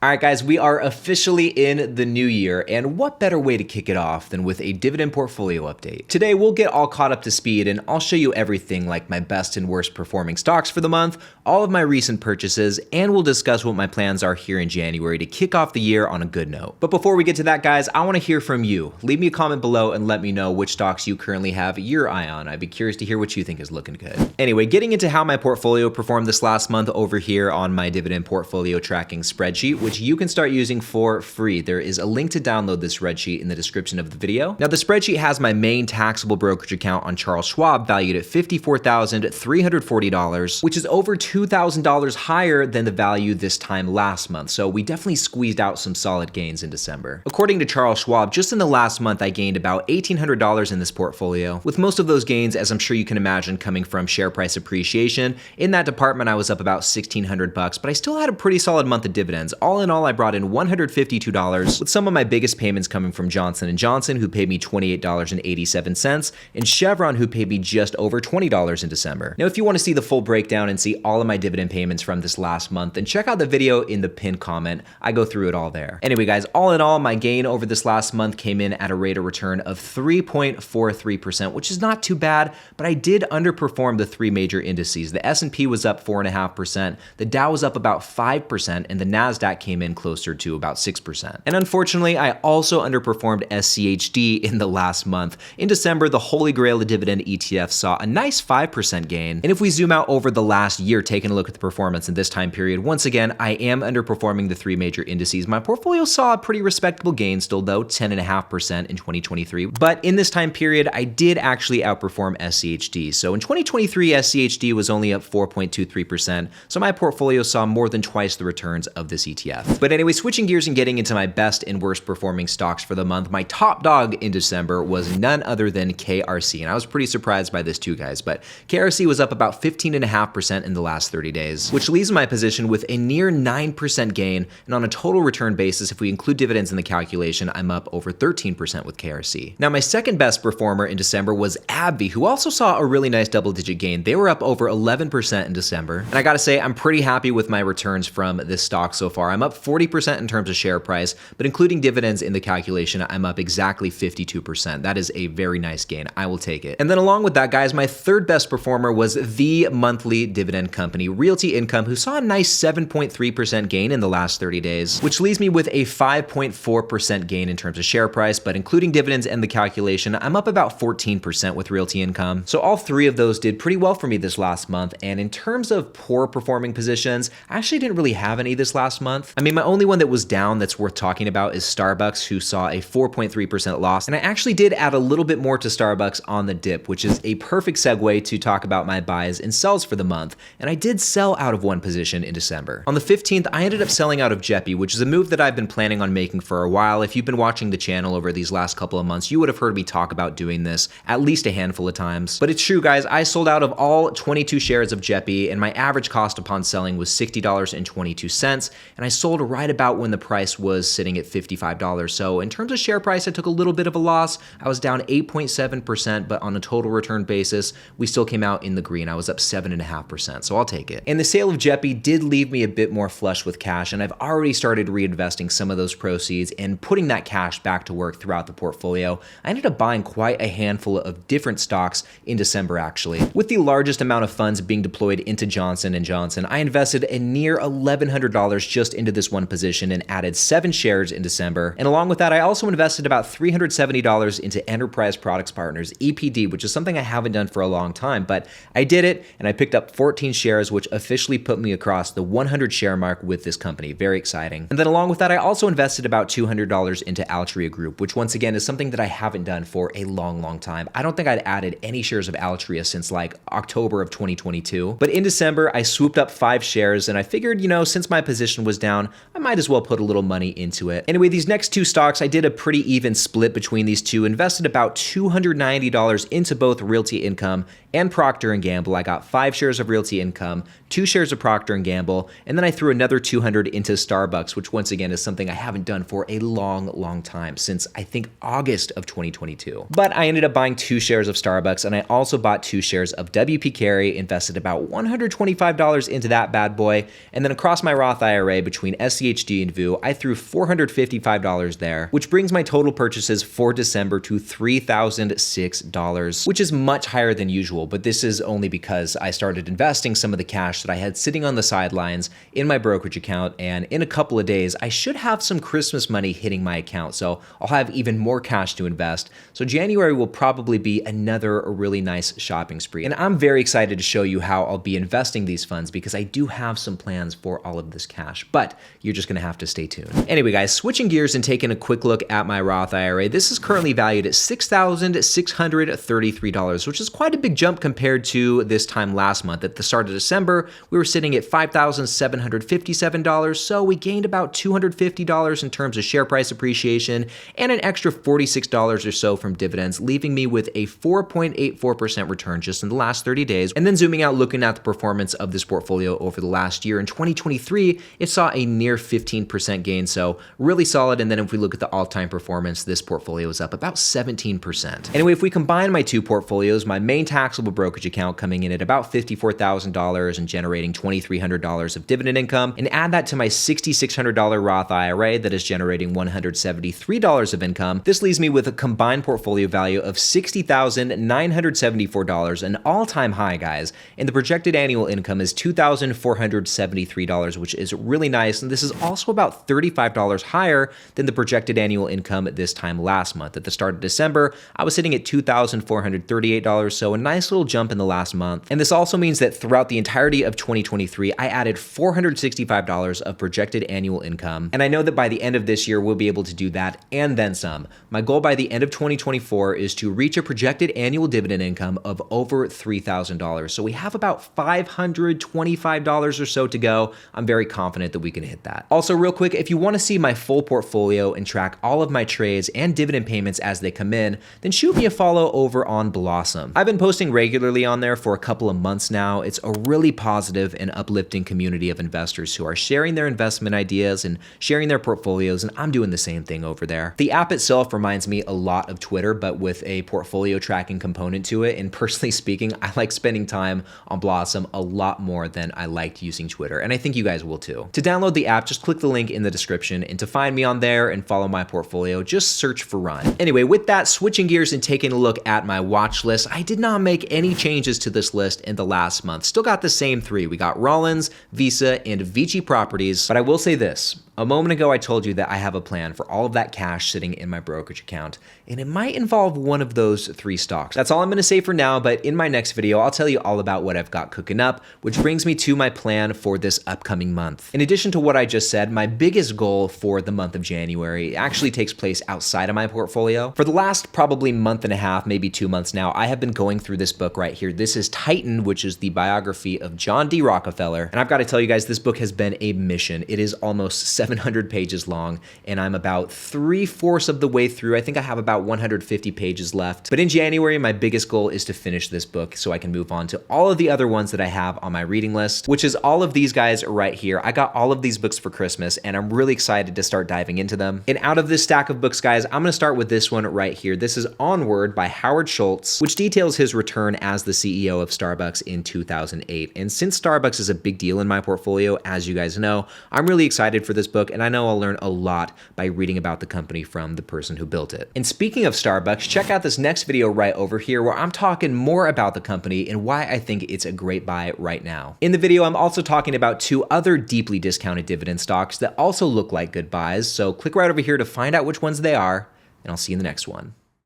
All right, guys, we are officially in the new year, and what better way to kick it off than with a dividend portfolio update? Today, we'll get all caught up to speed, and I'll show you everything like my best and worst performing stocks for the month, all of my recent purchases, and we'll discuss what my plans are here in January to kick off the year on a good note. But before we get to that, guys, I want to hear from you. Leave me a comment below and let me know which stocks you currently have your eye on. I'd be curious to hear what you think is looking good. Anyway, getting into how my portfolio performed this last month over here on my dividend portfolio tracking spreadsheet, which you can start using for free. There is a link to download this spreadsheet in the description of the video. Now, the spreadsheet has my main taxable brokerage account on Charles Schwab valued at $54,340, which is over $2,000 higher than the value this time last month. So we definitely squeezed out some solid gains in December. According to Charles Schwab, just in the last month, I gained about $1,800 in this portfolio, with most of those gains, as I'm sure you can imagine, coming from share price appreciation. In that department, I was up about $1,600, but I still had a pretty solid month of dividends. All in all, I brought in $152, with some of my biggest payments coming from Johnson & Johnson, who paid me $28.87, and Chevron, who paid me just over $20 in December. Now, if you want to see the full breakdown and see all of my dividend payments from this last month, then check out the video in the pinned comment. I go through it all there. Anyway, guys, all in all, my gain over this last month came in at a rate of return of 3.43%, which is not too bad, but I did underperform the three major indices. The S&P was up 4.5%, the Dow was up about 5%, and the NASDAQ came in closer to about 6%. And unfortunately, I also underperformed SCHD in the last month. In December, the Holy Grail of dividend ETF saw a nice 5% gain. And if we zoom out over the last year, taking a look at the performance in this time period, once again, I am underperforming the three major indices. My portfolio saw a pretty respectable gain still though, 10.5% in 2023. But in this time period, I did actually outperform SCHD. So in 2023, SCHD was only up 4.23%. So my portfolio saw more than twice the returns of this ETF. But anyway, switching gears and getting into my best and worst performing stocks for the month, my top dog in December was none other than KRC. And I was pretty surprised by this too, guys, but KRC was up about 15.5% in the last 30 days, which leaves my position with a near 9% gain. And on a total return basis, if we include dividends in the calculation, I'm up over 13% with KRC. Now, my second best performer in December was AbbVie, who also saw a really nice double-digit gain. They were up over 11% in December. And I gotta say, I'm pretty happy with my returns from this stock so far. I'm up 40% in terms of share price, but including dividends in the calculation, I'm up exactly 52%. That is a very nice gain. I will take it. And then along with that, guys, my third best performer was the monthly dividend company, Realty Income, who saw a nice 7.3% gain in the last 30 days, which leaves me with a 5.4% gain in terms of share price, but including dividends and the calculation, I'm up about 14% with Realty Income. So all three of those did pretty well for me this last month. And in terms of poor performing positions, I actually didn't really have any this last month. I mean, my only one that was down that's worth talking about is Starbucks, who saw a 4.3% loss. And I actually did add a little bit more to Starbucks on the dip, which is a perfect segue to talk about my buys and sells for the month. And I did sell out of one position in December. On the 15th, I ended up selling out of JEPI, which is a move that I've been planning on making for a while. If you've been watching the channel over these last couple of months, you would have heard me talk about doing this at least a handful of times. But it's true, guys, I sold out of all 22 shares of JEPI, and my average cost upon selling was $60.22, and I sold right about when the price was sitting at $55. So in terms of share price, I took a little bit of a loss. I was down 8.7%, but on a total return basis, we still came out in the green. I was up 7.5%, so I'll take it. And the sale of JEPI did leave me a bit more flush with cash, and I've already started reinvesting some of those proceeds and putting that cash back to work throughout the portfolio. I ended up buying quite a handful of different stocks in December, actually. With the largest amount of funds being deployed into Johnson & Johnson, I invested a near $1,100 just into this one position and added 7 shares in December. And along with that, I also invested about $370 into Enterprise Products Partners, EPD, which is something I haven't done for a long time, but I did it and I picked up 14 shares, which officially put me across the 100 share mark with this company. Very exciting. And then along with that, I also invested about $200 into Altria Group, which once again is something that I haven't done for a long time. I don't think I'd added any shares of Altria since like October of 2022. But in December, I swooped up 5 shares and I figured, you know, since my position was down, I might as well put a little money into it. Anyway, these next 2 stocks, I did a pretty even split between these two, invested about $290 into both Realty Income and Procter & Gamble. I got 5 shares of Realty Income, 2 shares of Procter & Gamble, and then I threw another $200 into Starbucks, which once again is something I haven't done for a long time, since I think August of 2022. But I ended up buying 2 shares of Starbucks, and I also bought 2 shares of WP Carey, invested about $125 into that bad boy, and then across my Roth IRA between between SCHD and VU, I threw $455 there, which brings my total purchases for December to $3,006, which is much higher than usual, but this is only because I started investing some of the cash that I had sitting on the sidelines in my brokerage account, and in a couple of days, I should have some Christmas money hitting my account, so I'll have even more cash to invest. So January will probably be another really nice shopping spree, and I'm very excited to show you how I'll be investing these funds because I do have some plans for all of this cash, but you're just gonna have to stay tuned. Anyway, guys, switching gears and taking a quick look at my Roth IRA, this is currently valued at $6,633, which is quite a big jump compared to this time last month. At the start of December, we were sitting at $5,757, so we gained about $250 in terms of share price appreciation and an extra $46 or so from dividends, leaving me with a 4.84% return just in the last 30 days. And then zooming out, looking at the performance of this portfolio over the last year, in 2023, it saw a near 15% gain, so really solid. And then if we look at the all-time performance, this portfolio is up about 17%. Anyway, if we combine my two portfolios, my main taxable brokerage account coming in at about $54,000 and generating $2,300 of dividend income, and add that to my $6,600 Roth IRA that is generating $173 of income, this leaves me with a combined portfolio value of $60,974, an all-time high, guys. And the projected annual income is $2,473, which is really nice. And this is also about $35 higher than the projected annual income this time last month. At the start of December, I was sitting at $2,438, so a nice little jump in the last month. And this also means that throughout the entirety of 2023, I added $465 of projected annual income. And I know that by the end of this year, we'll be able to do that and then some. My goal by the end of 2024 is to reach a projected annual dividend income of over $3,000. So we have about $525 or so to go. I'm very confident that we can hit that. Also, real quick, if you want to see my full portfolio and track all of my trades and dividend payments as they come in, then shoot me a follow over on Blossom. I've been posting regularly on there for a couple of months now. It's a really positive and uplifting community of investors who are sharing their investment ideas and sharing their portfolios, and I'm doing the same thing over there. The app itself reminds me a lot of Twitter, but with a portfolio tracking component to it, and personally speaking, I like spending time on Blossom a lot more than I liked using Twitter, and I think you guys will too. To download the app, just click the link in the description, and to find me on there and follow my portfolio, just search for Run. Anyway, with that, switching gears and taking a look at my watch list, I did not make any changes to this list in the last month. Still got the same three. We got Rollins, Visa, and Vici Properties, but I will say this. A moment ago, I told you that I have a plan for all of that cash sitting in my brokerage account, and it might involve one of those three stocks. That's all I'm gonna say for now, but in my next video, I'll tell you all about what I've got cooking up, which brings me to my plan for this upcoming month. In addition to what I just said, my biggest goal for the month of January actually takes place outside of my portfolio. For the last probably month and a half, maybe 2 months now, I have been going through this book right here. This is Titan, which is the biography of John D. Rockefeller, and I've got to tell you guys, this book has been a mission. It is almost 700 pages long, and I'm about 3/4 of the way through. I think I have about 150 pages left. But in January, my biggest goal is to finish this book so I can move on to all of the other ones that I have on my reading list, which is all of these guys right here. I got all of these books for Christmas, and I'm really excited to start diving into them. And out of this stack of books, guys, I'm gonna start with this one right here. This is Onward by Howard Schultz, which details his return as the CEO of Starbucks in 2008. And since Starbucks is a big deal in my portfolio, as you guys know, I'm really excited for this book, and I know I'll learn a lot by reading about the company from the person who built it. And speaking of Starbucks, check out this next video right over here where I'm talking more about the company and why I think it's a great buy right now. In the video, I'm also talking about 2 other deeply discounted dividend stocks that also look like good buys, so click right over here to find out which ones they are, and I'll see you in the next one.